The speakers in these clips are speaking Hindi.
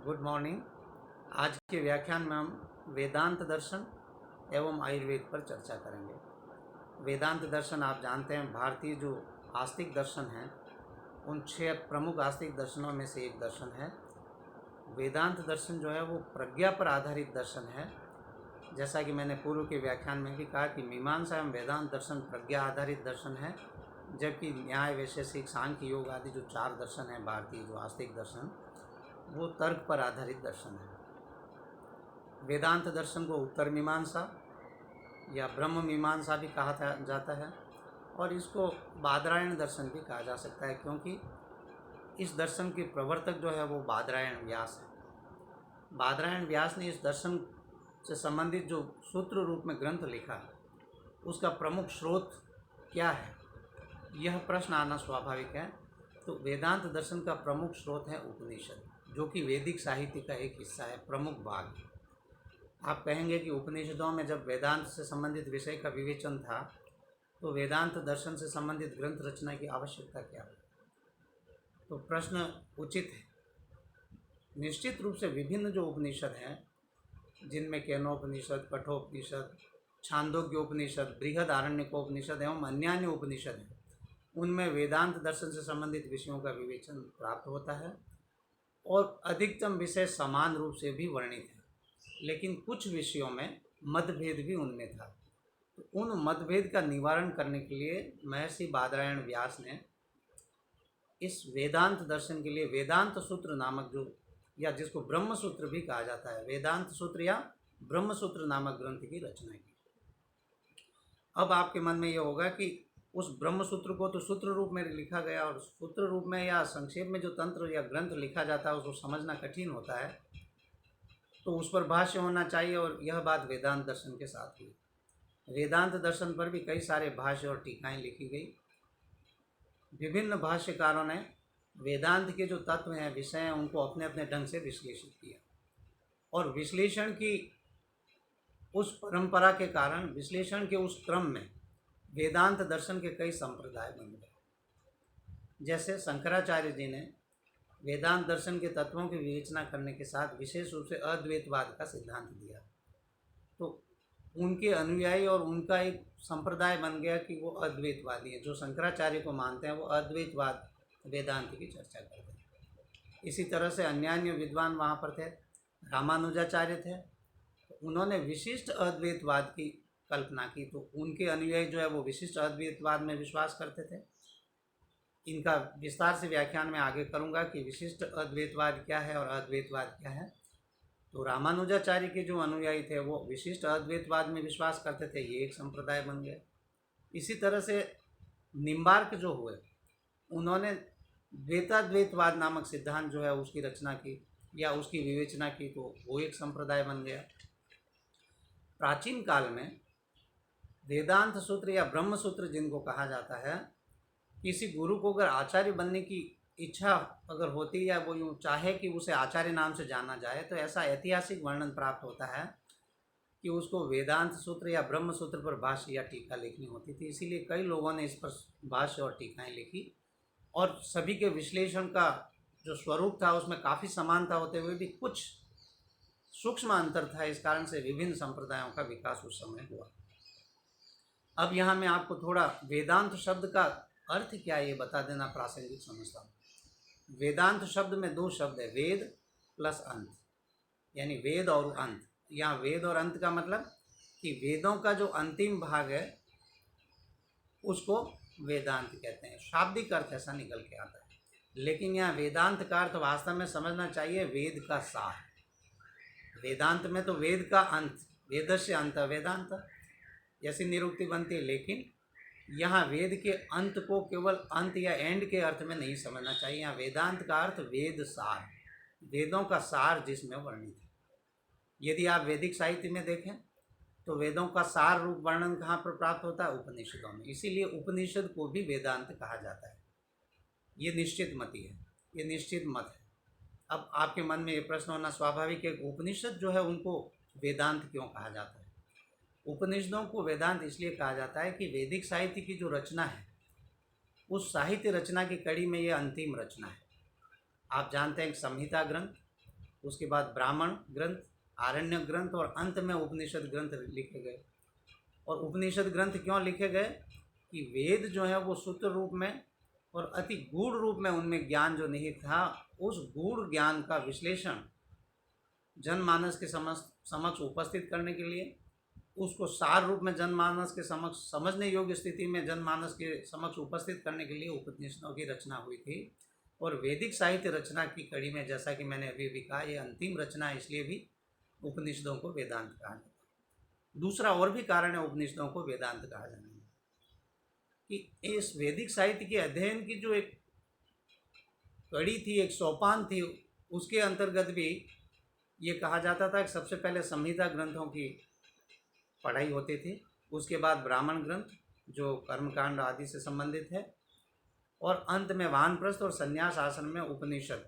Good morning. आज के व्याख्यान में हम वेदांत दर्शन एवं आयुर्वेद पर चर्चा करेंगे। वेदांत दर्शन आप जानते हैं भारतीय जो आस्तिक दर्शन हैं उन 6 प्रमुख आस्तिक दर्शनों में से एक दर्शन है। वेदांत दर्शन जो है वो प्रज्ञा पर आधारित दर्शन है। जैसा कि मैंने पूर्व के व्याख्यान में भी कहा कि मीमांसा एवं वेदांत दर्शन प्रज्ञा आधारित दर्शन है, जबकि न्याय वैशेषिक सांख्य योग आदि जो 4 दर्शन हैं भारतीय जो आस्तिक दर्शन वो तर्क पर आधारित दर्शन है। वेदांत दर्शन को उत्तर मीमांसा या ब्रह्म मीमांसा भी कहा जाता है और इसको बादरायण दर्शन भी कहा जा सकता है, क्योंकि इस दर्शन के प्रवर्तक जो है वो बादरायण व्यास है। बादरायण व्यास ने इस दर्शन से संबंधित जो सूत्र रूप में ग्रंथ लिखा उसका प्रमुख स्रोत क्या है, यह प्रश्न आना स्वाभाविक है। तो वेदांत दर्शन का प्रमुख स्रोत है उपनिषद, जो कि वैदिक साहित्य का एक हिस्सा है, प्रमुख भाग। आप कहेंगे कि उपनिषदों में जब वेदांत से संबंधित विषय का विवेचन था तो वेदांत दर्शन से संबंधित ग्रंथ रचना की आवश्यकता क्या है? तो प्रश्न उचित है। निश्चित रूप से विभिन्न जो उपनिषद हैं, जिनमें केनोपनिषद, कठोपनिषद, छांदोग्योपनिषद, बृहदारण्यकोपनिषद एवं अन्यान्य उपनिषद हैं, उनमें वेदांत दर्शन से संबंधित विषयों का विवेचन प्राप्त होता है और अधिकतम विषय समान रूप से भी वर्णित है, लेकिन कुछ विषयों में मतभेद भी उनमें था। तो उन मतभेद का निवारण करने के लिए महर्षि बादरायण व्यास ने इस वेदांत दर्शन के लिए वेदांत सूत्र नामक जो, या जिसको ब्रह्म सूत्र भी कहा जाता है, वेदांत सूत्र या ब्रह्म सूत्र नामक ग्रंथ की रचना की। अब आपके मन में ये होगा कि उस ब्रह्म सूत्र को तो सूत्र रूप में लिखा गया और सूत्र रूप में या संक्षेप में जो तंत्र या ग्रंथ लिखा जाता है उसको समझना कठिन होता है, तो उस पर भाष्य होना चाहिए। और यह बात वेदांत दर्शन के साथ हुई। वेदांत दर्शन पर भी कई सारे भाष्य और टीकाएँ लिखी गई। विभिन्न भाष्यकारों ने वेदांत के जो तत्व हैं, विषय हैं, उनको अपने अपने ढंग से विश्लेषित किया और विश्लेषण की उस परंपरा के कारण, विश्लेषण के उस क्रम में वेदांत दर्शन के कई संप्रदाय बन गए। जैसे शंकराचार्य जी ने वेदांत दर्शन के तत्वों की विवेचना करने के साथ विशेष रूप से अद्वैतवाद का सिद्धांत दिया, तो उनके अनुयायी और उनका एक संप्रदाय बन गया कि वो अद्वैतवादी हैं। जो शंकराचार्य को मानते हैं वो अद्वैतवाद वेदांत की चर्चा करते हैं। इसी तरह से अन्यान्य विद्वान वहाँ पर थे। रामानुजाचार्य थे, उन्होंने विशिष्ट अद्वैतवाद की कल्पना की, तो उनके अनुयायी जो है वो विशिष्ट अद्वैतवाद में विश्वास करते थे। इनका विस्तार से व्याख्यान में आगे करूँगा कि विशिष्ट अद्वैतवाद क्या है और अद्वैतवाद क्या है। तो रामानुजाचार्य के जो अनुयायी थे वो विशिष्ट अद्वैतवाद में विश्वास करते थे, ये एक संप्रदाय बन गया। इसी तरह से निम्बार्क जो हुए, उन्होंने द्वैताद्वैतवाद नामक सिद्धांत जो है उसकी रचना की या उसकी विवेचना की, तो वो एक संप्रदाय बन गया। प्राचीन काल में वेदांत सूत्र या ब्रह्म सूत्र जिनको कहा जाता है, किसी गुरु को अगर आचार्य बनने की इच्छा अगर होती या वो यूँ चाहे कि उसे आचार्य नाम से जाना जाए, तो ऐसा ऐतिहासिक वर्णन प्राप्त होता है कि उसको वेदांत सूत्र या ब्रह्म सूत्र पर भाष्य या टीका लिखनी होती थी। इसीलिए कई लोगों ने इस पर भाष्य और टीकाएँ लिखी और सभी के विश्लेषण का जो स्वरूप था उसमें काफ़ी समानता होते हुए भी कुछ सूक्ष्म अंतर था। इस कारण से विभिन्न संप्रदायों का विकास उस समय हुआ। अब यहाँ मैं आपको थोड़ा वेदांत शब्द का अर्थ क्या है ये बता देना प्रासंगिक समझता हूँ। वेदांत शब्द में 2 शब्द है, वेद प्लस अंत, यानी वेद और अंत। यहाँ वेद और अंत का मतलब कि वेदों का जो अंतिम भाग है उसको वेदांत कहते हैं। शाब्दिक अर्थ ऐसा निकल के आता है, लेकिन यहाँ वेदांत का अर्थ वास्तव में समझना चाहिए वेद का सार। वेदांत में तो वेद का अंत, वेदस्य अंत वेदांत जैसी निरुक्ति बनती है, लेकिन यहाँ वेद के अंत को केवल अंत या एंड के अर्थ में नहीं समझना चाहिए। यहाँ वेदांत का अर्थ वेद सार, वेदों का सार जिसमें वर्णित है। यदि आप वैदिक साहित्य में देखें तो वेदों का सार रूप वर्णन कहाँ पर प्राप्त होता है? उपनिषदों में। इसीलिए उपनिषद को भी वेदांत कहा जाता है। ये निश्चित मति है, ये निश्चित मत है। अब आपके मन में ये प्रश्न होना स्वाभाविक है, उपनिषद जो है उनको वेदांत क्यों कहा जाता है? उपनिषदों को वेदांत इसलिए कहा जाता है कि वैदिक साहित्य की जो रचना है उस साहित्य रचना की कड़ी में ये अंतिम रचना है। आप जानते हैं कि संहिता ग्रंथ उसके बाद ब्राह्मण ग्रंथ, आरण्यक ग्रंथ और अंत में उपनिषद ग्रंथ लिखे गए। और उपनिषद ग्रंथ क्यों लिखे गए कि वेद जो है वो सूत्र रूप में और अति गूढ़ रूप में उनमें ज्ञान जो निहित था, उस गूढ़ ज्ञान का विश्लेषण जनमानस के समक्ष उपस्थित करने के लिए, उसको सार रूप में जनमानस के समक्ष समझने योग्य स्थिति में जनमानस के समक्ष उपस्थित करने के लिए उपनिषदों की रचना हुई थी। और वैदिक साहित्य रचना की कड़ी में, जैसा कि मैंने अभी भी कहा, ये अंतिम रचना है, इसलिए भी उपनिषदों को वेदांत कहा जाता है। दूसरा और भी कारण है उपनिषदों को वेदांत कहा जाने में कि इस वैदिक साहित्य के अध्ययन की जो एक कड़ी थी, एक सोपान थी, उसके अंतर्गत भी ये कहा जाता था कि सबसे पहले संहिता ग्रंथों की पढ़ाई होती थी, उसके बाद ब्राह्मण ग्रंथ जो कर्मकांड आदि से संबंधित है, और अंत में वानप्रस्थ और संन्यास आश्रम में उपनिषद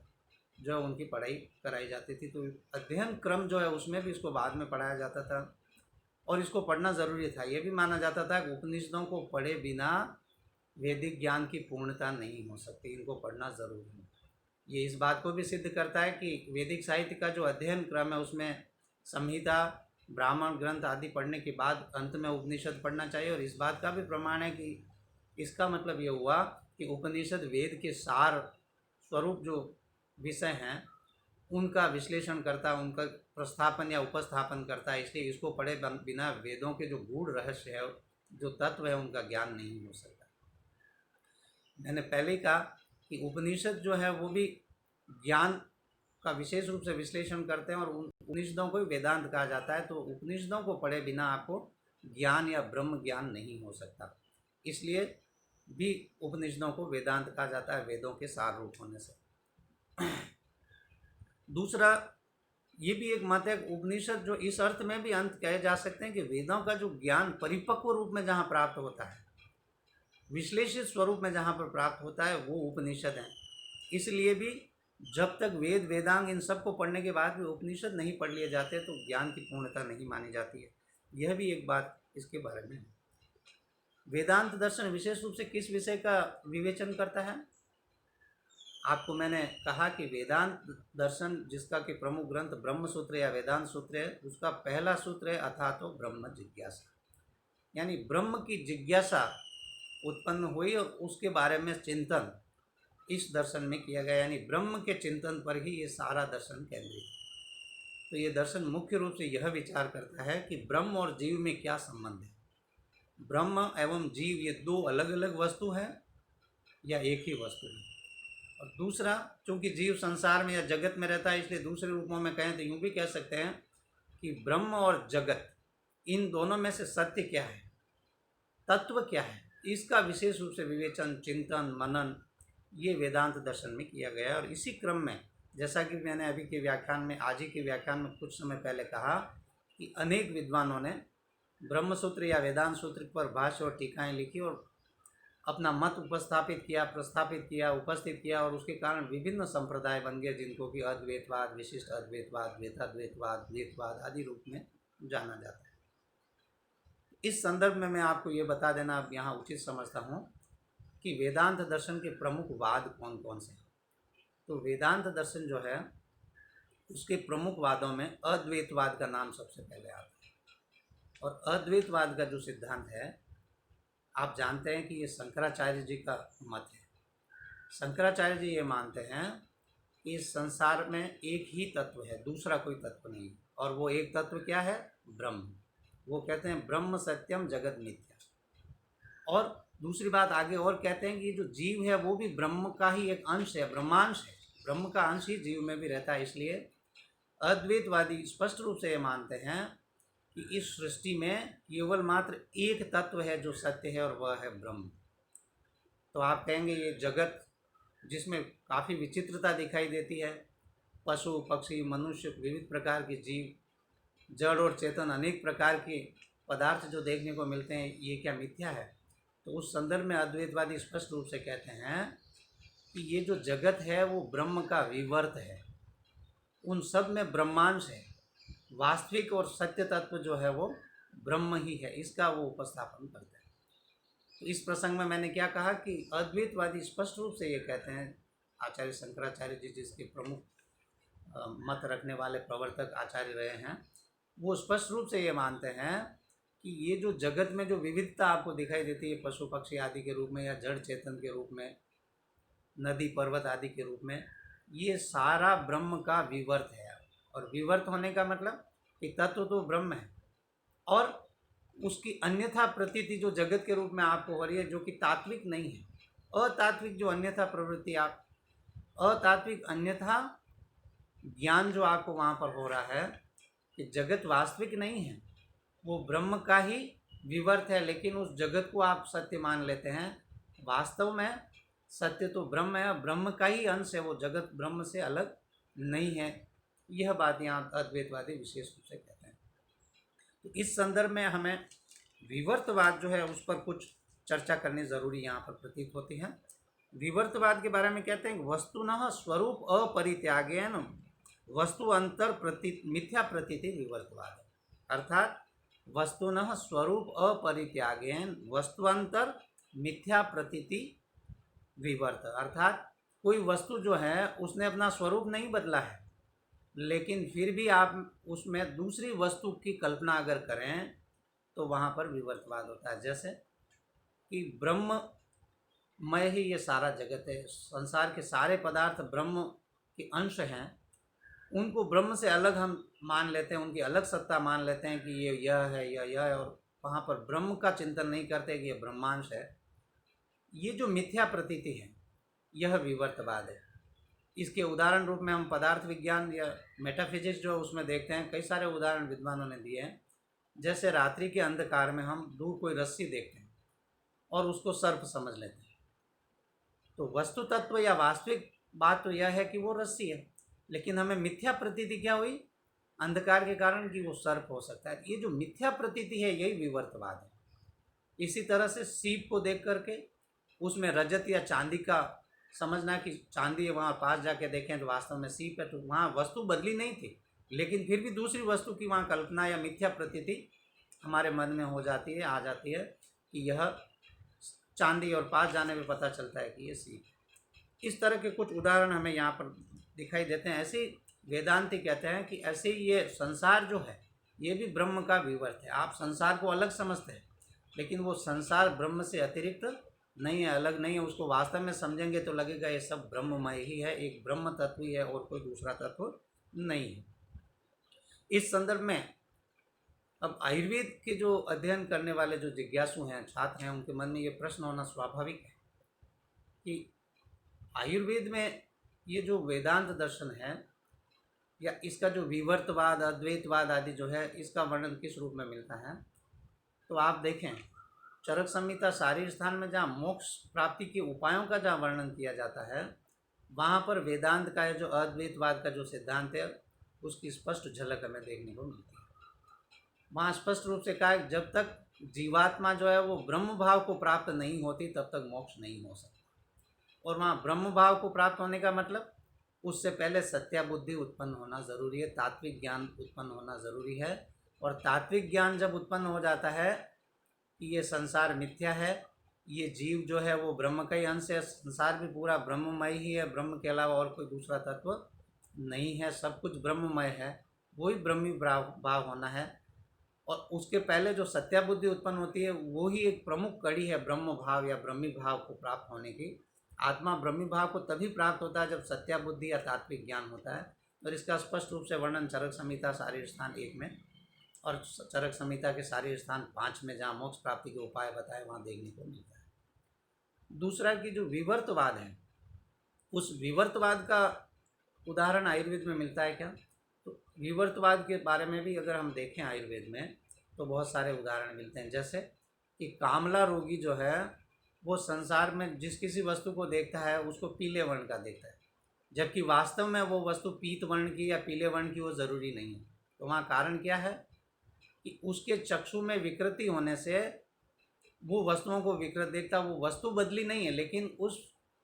जो उनकी पढ़ाई कराई जाती थी। तो अध्ययन क्रम जो है उसमें भी इसको बाद में पढ़ाया जाता था और इसको पढ़ना ज़रूरी था। यह भी माना जाता था कि उपनिषदों को पढ़े बिना वैदिक ज्ञान की पूर्णता नहीं हो सकती, इनको पढ़ना ज़रूरी है। ये इस बात को भी सिद्ध करता है कि वैदिक साहित्य का जो अध्ययन क्रम है उसमें संहिता, ब्राह्मण ग्रंथ आदि पढ़ने के बाद अंत में उपनिषद पढ़ना चाहिए। और इस बात का भी प्रमाण है कि इसका मतलब ये हुआ कि उपनिषद वेद के सार स्वरूप जो विषय हैं उनका विश्लेषण करता, उनका प्रस्थापन या उपस्थापन करता है, इसलिए इसको पढ़े बिना वेदों के जो गूढ़ रहस्य है, जो तत्व है, उनका ज्ञान नहीं हो सकता। मैंने पहले ही कहा कि उपनिषद जो है वो भी ज्ञान का विशेष रूप से विश्लेषण करते हैं और उपनिषदों को भी वेदांत कहा जाता है। तो उपनिषदों को पढ़े बिना आपको ज्ञान या ब्रह्म ज्ञान नहीं हो सकता, इसलिए भी उपनिषदों को वेदांत कहा जाता है, वेदों के सार रूप होने से। दूसरा ये भी एक मत है, उपनिषद जो इस अर्थ में भी अंत कहे जा सकते हैं कि वेदों का जो ज्ञान परिपक्व रूप में जहाँ प्राप्त होता है, विश्लेषित स्वरूप में जहाँ पर प्राप्त होता है, वो उपनिषद हैं। इसलिए भी जब तक वेद वेदांग इन सब को पढ़ने के बाद भी उपनिषद नहीं पढ़ लिए जाते तो ज्ञान की पूर्णता नहीं मानी जाती है। यह भी एक बात इसके बारे में है। वेदांत दर्शन विशेष रूप से किस विषय का विवेचन करता है? आपको मैंने कहा कि वेदांत दर्शन जिसका कि प्रमुख ग्रंथ ब्रह्म सूत्र या वेदांत सूत्र है, उसका पहला सूत्र है अथा तो ब्रह्म जिज्ञासा, यानी ब्रह्म की जिज्ञासा उत्पन्न हुई और उसके बारे में चिंतन इस दर्शन में किया गया, यानी ब्रह्म के चिंतन पर ही ये सारा दर्शन केंद्रित है। तो ये दर्शन मुख्य रूप से यह विचार करता है कि ब्रह्म और जीव में क्या संबंध है, ब्रह्म एवं जीव ये दो अलग अलग वस्तु हैं या एक ही वस्तु है। और दूसरा, चूँकि जीव संसार में या जगत में रहता है, इसलिए दूसरे रूपों में कहें तो यूँ भी कह सकते हैं कि ब्रह्म और जगत, इन दोनों में से सत्य क्या है, तत्व क्या है, इसका विशेष रूप से विवेचन, चिंतन, मनन ये वेदांत दर्शन में किया गया है। और इसी क्रम में, जैसा कि मैंने अभी के व्याख्यान में, आज ही के व्याख्यान में कुछ समय पहले कहा कि अनेक विद्वानों ने ब्रह्मसूत्र या वेदांत सूत्र पर भाष्य और टीकाएँ लिखी और अपना मत उपस्थापित किया, प्रस्थापित किया, उपस्थित किया, और उसके कारण विभिन्न संप्रदाय बन गए, जिनको कि अद्वैतवाद, विशिष्ट अद्वैतवाद, द्वैताद्वैतवाद, द्वैतवाद आदि रूप में जाना जाता है। इस संदर्भ में मैं आपको ये बता देना अब यहाँ उचित समझता हूँ कि वेदांत दर्शन के प्रमुख वाद कौन कौन से हैं। तो वेदांत दर्शन जो है उसके प्रमुख वादों में अद्वैतवाद का नाम सबसे पहले आता है। और अद्वैतवाद का जो सिद्धांत है, आप जानते हैं कि ये शंकराचार्य जी का मत है। शंकराचार्य जी ये मानते हैं कि इस संसार में एक ही तत्व है, दूसरा कोई तत्व नहीं, और वो एक तत्व क्या है? ब्रह्म। वो कहते हैं ब्रह्म सत्यम जगत मिथ्या। और दूसरी बात आगे और कहते हैं कि जो जीव है वो भी ब्रह्म का ही एक अंश है, ब्रह्मांश है, ब्रह्म का अंश ही जीव में भी रहता है। इसलिए अद्वैतवादी स्पष्ट रूप से ये मानते हैं कि इस सृष्टि में केवल मात्र एक तत्व है जो सत्य है, और वह है ब्रह्म। तो आप कहेंगे ये जगत जिसमें काफ़ी विचित्रता दिखाई देती है, पशु पक्षी मनुष्य विविध प्रकार के जीव, जड़ और चेतन अनेक प्रकार के पदार्थ जो देखने को मिलते हैं, ये क्या मिथ्या है? तो उस संदर्भ में अद्वैतवादी स्पष्ट रूप से कहते हैं कि ये जो जगत है वो ब्रह्म का विवर्त है, उन सब में ब्रह्मांश है, वास्तविक और सत्य तत्व जो है वो ब्रह्म ही है, इसका वो उपस्थापन करते हैं। तो इस प्रसंग में मैंने क्या कहा कि अद्वैतवादी स्पष्ट रूप से ये कहते हैं, आचार्य शंकराचार्य जी जिसके प्रमुख मत रखने वाले प्रवर्तक आचार्य रहे हैं, वो स्पष्ट रूप से ये मानते हैं कि ये जो जगत में जो विविधता आपको दिखाई देती है पशु पक्षी आदि के रूप में या जड़ चेतन के रूप में, नदी पर्वत आदि के रूप में, ये सारा ब्रह्म का विवर्त है। और विवर्त होने का मतलब कि तत्व तो ब्रह्म है और उसकी अन्यथा प्रतीति जो जगत के रूप में आपको हो रही है, जो कि तात्विक नहीं है, अतात्विक जो अन्यथा प्रवृत्ति आप अतात्विक अन्यथा ज्ञान जो आपको वहाँ पर हो रहा है कि जगत वास्तविक नहीं है, वो ब्रह्म का ही विवर्त है, लेकिन उस जगत को आप सत्य मान लेते हैं। वास्तव में सत्य तो ब्रह्म है, ब्रह्म का ही अंश है, वो जगत ब्रह्म से अलग नहीं है। यह बात यहाँ अद्वैतवादी विशेष रूप से कहते हैं। तो इस संदर्भ में हमें विवर्तवाद जो है उस पर कुछ चर्चा करनी ज़रूरी यहाँ पर प्रतीत होती है। विवर्तवाद के बारे में कहते हैं वस्तुनः स्वरूप अपरित्यागेन वस्तु अंतर मिथ्या प्रतीति विवर्तवाद, अर्थात वस्तुनः स्वरूप अपरित्यागेन वस्तुअंतर मिथ्या प्रतीति विवर्त, अर्थात कोई वस्तु जो है उसने अपना स्वरूप नहीं बदला है, लेकिन फिर भी आप उसमें दूसरी वस्तु की कल्पना अगर करें तो वहाँ पर विवर्तवाद होता है। जैसे कि ब्रह्ममय ही ये सारा जगत है, संसार के सारे पदार्थ ब्रह्म के अंश हैं, उनको ब्रह्म से अलग हम मान लेते हैं, उनकी अलग सत्ता मान लेते हैं कि ये यह है यह है, और वहाँ पर ब्रह्म का चिंतन नहीं करते कि ये ब्रह्मांश है। ये जो मिथ्या प्रतीति है यह विवर्तवाद है। इसके उदाहरण रूप में हम पदार्थ विज्ञान या मेटाफिजिक्स जो उसमें देखते हैं, कई सारे उदाहरण विद्वानों ने दिए हैं। जैसे रात्रि के अंधकार में हम दूर कोई रस्सी देखते हैं और उसको सर्प समझ लेते हैं, तो वस्तु तत्व या वास्तविक बात तो यह है कि वो रस्सी है, लेकिन हमें मिथ्या प्रतीति क्या हुई अंधकार के कारण कि वो सर्प हो सकता है। ये जो मिथ्या प्रतीति है यही विवर्तवाद है। इसी तरह से सीप को देख करके उसमें रजत या चांदी का समझना कि चांदी है, वहाँ पास जाके देखें तो वास्तव में सीप है, तो वहाँ वस्तु बदली नहीं थी, लेकिन फिर भी दूसरी वस्तु की वहाँ कल्पना या मिथ्या प्रतीति हमारे मन में हो जाती है, आ जाती है कि यह चांदी, और पास जाने में पता चलता है कि ये सीप। इस तरह के कुछ उदाहरण हमें यहाँ पर दिखाई देते हैं। ऐसे वेदांती कहते हैं कि ऐसे ही ये संसार जो है ये भी ब्रह्म का विवर्त है। आप संसार को अलग समझते हैं, लेकिन वो संसार ब्रह्म से अतिरिक्त नहीं है, अलग नहीं है। उसको वास्तव में समझेंगे तो लगेगा ये सब ब्रह्ममय ही है, एक ब्रह्म तत्व ही है और कोई दूसरा तत्व नहीं है। इस संदर्भ में अब आयुर्वेद के जो अध्ययन करने वाले जो जिज्ञासु हैं, छात्र हैं, उनके मन में ये प्रश्न होना स्वाभाविक है कि आयुर्वेद में ये जो वेदांत दर्शन है या इसका जो विवर्तवाद अद्वैतवाद आदि जो है, इसका वर्णन किस रूप में मिलता है। तो आप देखें चरक संहिता शारीर स्थान में जहाँ मोक्ष प्राप्ति के उपायों का जहाँ वर्णन किया जाता है, वहाँ पर वेदांत का जो अद्वैतवाद का जो सिद्धांत है उसकी स्पष्ट झलक हमें देखने को मिलती है। वहाँ स्पष्ट रूप से कहा है जब तक जीवात्मा जो है वो ब्रह्म भाव को प्राप्त नहीं होती तब तक मोक्ष नहीं हो सकता। और वहाँ ब्रह्म भाव को प्राप्त होने का मतलब उससे पहले सत्या बुद्धि उत्पन्न होना ज़रूरी है, तात्विक ज्ञान उत्पन्न होना ज़रूरी है। और तात्विक ज्ञान जब उत्पन्न हो जाता है कि ये संसार मिथ्या है, ये जीव जो है वो ब्रह्म का ही अंश है, संसार भी पूरा ब्रह्ममय ही है, ब्रह्म के अलावा और कोई दूसरा तत्व नहीं है, सब कुछ ब्रह्ममय है, वही ब्रह्मी भाव होना है। और उसके पहले जो सत्या बुद्धि उत्पन्न होती है वो ही एक प्रमुख कड़ी है ब्रह्म भाव या ब्रह्मी भाव को प्राप्त होने की। आत्मा ब्रह्मी भाव को तभी प्राप्त होता है जब सत्या बुद्धि या तात्विक ज्ञान होता है। और इसका स्पष्ट रूप से वर्णन चरक संहिता शारीर स्थान 1 में और चरक संहिता के शारीर स्थान 5 में जहाँ मोक्ष प्राप्ति के उपाय बताए वहाँ देखने को मिलता है। दूसरा कि जो विवर्तवाद है, उस विवर्तवाद का उदाहरण आयुर्वेद में मिलता है क्या? तो विवर्तवाद के बारे में भी अगर हम देखें आयुर्वेद में तो बहुत सारे उदाहरण मिलते हैं। जैसे कि कामला रोगी जो है वो संसार में जिस किसी वस्तु को देखता है उसको पीले वर्ण का देखता है, जबकि वास्तव में वो वस्तु पीत वर्ण की या पीले वर्ण की वो ज़रूरी नहीं है। तो वहाँ कारण क्या है कि उसके चक्षु में विकृति होने से वो वस्तुओं को विकृत देखता है। वो वस्तु बदली नहीं है, लेकिन उस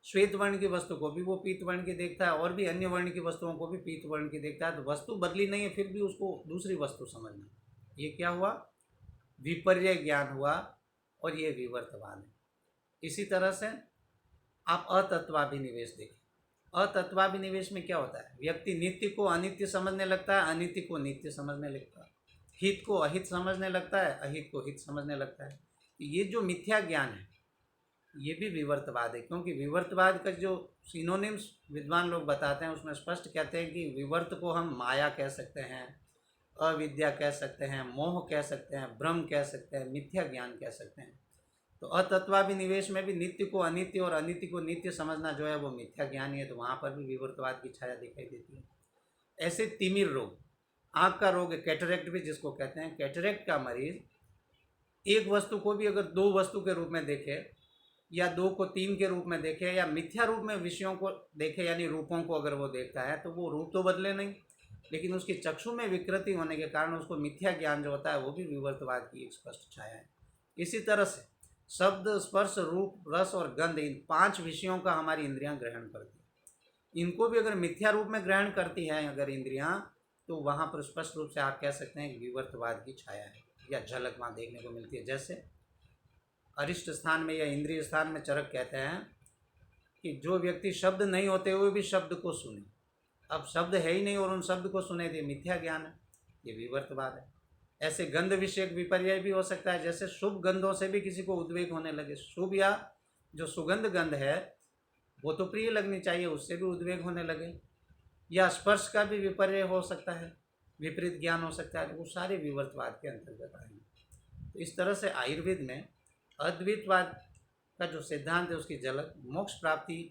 श्वेत वर्ण की वस्तु को भी वो पीत वर्ण की देखता है और भी अन्य वर्ण की वस्तुओं को भी पीत वर्ण की देखता है। तो वस्तु बदली नहीं है, फिर भी उसको दूसरी वस्तु समझना, ये क्या हुआ? विपर्य ज्ञान हुआ, और ये विवर्तवाद है। इसी तरह से आप अतत्वाभिनिवेश देखें, अतत्वाभिनिवेश में क्या होता है, व्यक्ति नित्य को अनित्य समझने लगता है, अनित्य को नित्य समझने लगता है, हित को अहित समझने लगता है, अहित को हित समझने लगता है। ये जो मिथ्या ज्ञान है ये भी विवर्तवाद है, क्योंकि विवर्तवाद का जो सिनोनिम्स विद्वान लोग बताते हैं उसमें स्पष्ट कहते हैं कि विवर्त को हम माया कह सकते हैं, अविद्या कह सकते हैं, मोह कह सकते हैं, भ्रम कह सकते हैं, मिथ्या ज्ञान कह सकते हैं। तो अतत्वाभिनिवेश में भी नित्य को अनित्य और अनित्य को नित्य समझना जो है वो मिथ्या ज्ञान ही है, तो वहाँ पर भी विवर्तवाद की छाया दिखाई देती है। ऐसे तिमिर रोग, आँख का रोग है, कैटरेक्ट भी जिसको कहते हैं, कैटरेक्ट का मरीज एक वस्तु को भी अगर दो वस्तु के रूप में देखे या दो को तीन के रूप में देखे या मिथ्या रूप में विषयों को देखे, यानी रूपों को अगर वो देखता है तो वो रूप तो बदले नहीं, लेकिन उसकी चक्षु में विकृति होने के कारण उसको मिथ्या ज्ञान जो होता है वो भी विवर्तवाद की एक स्पष्ट छाया है। इसी तरह से शब्द, स्पर्श, रूप, रस और गंध, इन 5 विषयों का हमारी इंद्रियां ग्रहण करती हैं। इनको भी अगर मिथ्या रूप में ग्रहण करती हैं अगर इंद्रियां, तो वहाँ पर स्पष्ट रूप से आप कह सकते हैं कि विवर्तवाद की छाया है या झलक वहाँ देखने को मिलती है। जैसे अरिष्ट स्थान में या इंद्रिय स्थान में चरक कहते हैं कि जो व्यक्ति शब्द नहीं होते हुए भी शब्द को सुने, अब शब्द है ही नहीं और उन शब्द को सुने, ये मिथ्या ज्ञान है, ये विवर्तवाद है। ऐसे गंध विषयक विपर्य भी हो सकता है, जैसे शुभ गंधों से भी किसी को उद्वेग होने लगे, शुभ या जो सुगंध गंध है वो तो प्रिय लगनी चाहिए, उससे भी उद्वेग होने लगे, या स्पर्श का भी विपर्य हो सकता है, विपरीत ज्ञान हो सकता है, वो सारे विवर्तवाद के अंतर्गत आएंगे। तो इस तरह से आयुर्वेद में अद्वैतवाद का जो सिद्धांत है उसकी झलक मोक्ष प्राप्ति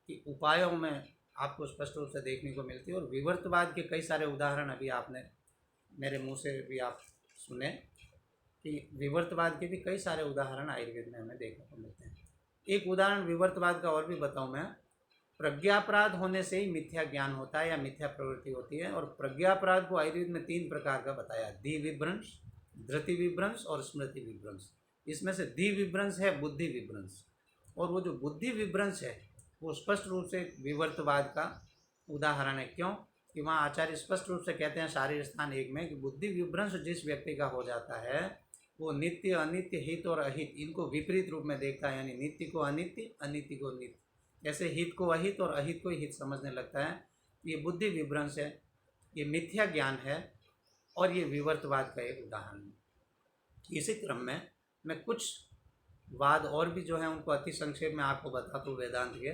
के उपायों में आपको स्पष्ट रूप से देखने को मिलती है। और विवर्तवाद के कई सारे उदाहरण अभी आपने मेरे मुंह से भी आप सुने कि विवर्तवाद के भी कई सारे उदाहरण आयुर्वेद में हमें देखने को मिलते हैं। एक उदाहरण विवर्तवाद का और भी बताऊं मैं, प्रज्ञापराध होने से ही मिथ्या ज्ञान होता है या मिथ्या प्रवृत्ति होती है। और प्रज्ञापराध को आयुर्वेद में 3 प्रकार का बताया, दिविभ्रंश, धृति विभ्रंश और स्मृति विभ्रंश। इसमें से दिविभ्रंश है बुद्धि विभ्रंश, और वो जो बुद्धि विभ्रंश है वो स्पष्ट रूप से विवर्तवाद का उदाहरण है। क्यों कि वहाँ आचार्य स्पष्ट रूप से कहते हैं शारीर स्थान 1 में कि बुद्धि विभ्रंश जिस व्यक्ति का हो जाता है वो नित्य, अनित्य, हित और अहित इनको विपरीत रूप में देखता है, यानी नित्य को अनित्य, अनित्य को नित्य, ऐसे हित को अहित और अहित को हित समझने लगता है। ये बुद्धि विभ्रंश है, ये मिथ्या ज्ञान है और ये विवर्तवाद का एक उदाहरण है। इसी क्रम में मैं कुछ वाद और भी जो है उनको अति संक्षेप में आपको बताता हूँ वेदांत के।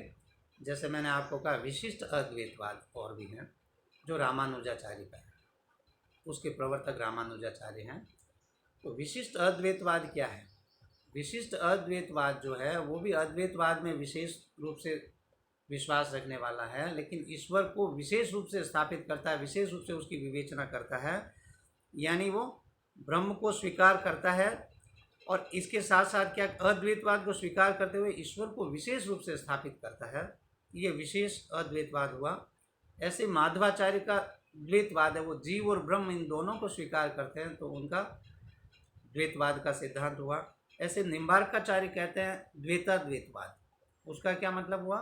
जैसे मैंने आपको कहा विशिष्ट अद्वैतवाद और भी हैं जो रामानुजाचार्य का है, उसके प्रवर्तक रामानुजाचार्य हैं। तो विशिष्ट अद्वैतवाद क्या है? विशिष्ट अद्वैतवाद जो है वो भी अद्वैतवाद में विशेष रूप से विश्वास रखने वाला है, लेकिन ईश्वर को विशेष रूप से स्थापित करता है, विशेष रूप से उसकी विवेचना करता है, यानी वो ब्रह्म को स्वीकार करता है और इसके साथ साथ क्या अद्वैतवाद को स्वीकार करते हुए ईश्वर को विशेष रूप से स्थापित करता है। ये विशेष अद्वैतवाद हुआ। ऐसे माधवाचार्य का द्वैतवाद है, वो जीव और ब्रह्म इन दोनों को स्वीकार करते हैं, तो उनका द्वैतवाद का सिद्धांत हुआ। ऐसे निम्बार्काचार्य कहते हैं द्वैताद्वैतवाद। उसका क्या मतलब हुआ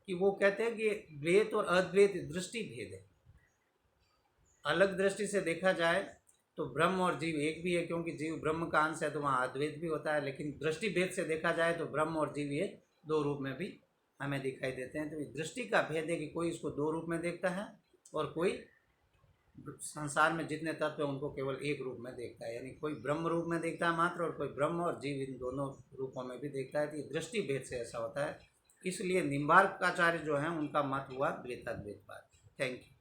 कि वो कहते हैं कि द्वैत और अद्वैत दृष्टि भेद है। अलग दृष्टि से देखा जाए तो ब्रह्म और जीव एक भी है, क्योंकि जीव ब्रह्म का अंश है तो वहाँ अद्वैत भी होता है, लेकिन दृष्टि भेद से देखा जाए तो ब्रह्म और जीव ये 2 रूप में भी हमें दिखाई देते हैं। तो ये दृष्टि का भेद है कि कोई इसको 2 रूप में देखता है और कोई संसार में जितने तत्व हैं उनको केवल एक रूप में देखता है, यानी कोई ब्रह्म रूप में देखता है मात्र और कोई ब्रह्म और जीव इन दोनों रूपों में भी देखता है। तो ये दृष्टि भेद से ऐसा होता है, इसलिए निम्बार्काचार्य जो हैं उनका मत हुआ द्वैताद्वैतवाद। Thank you.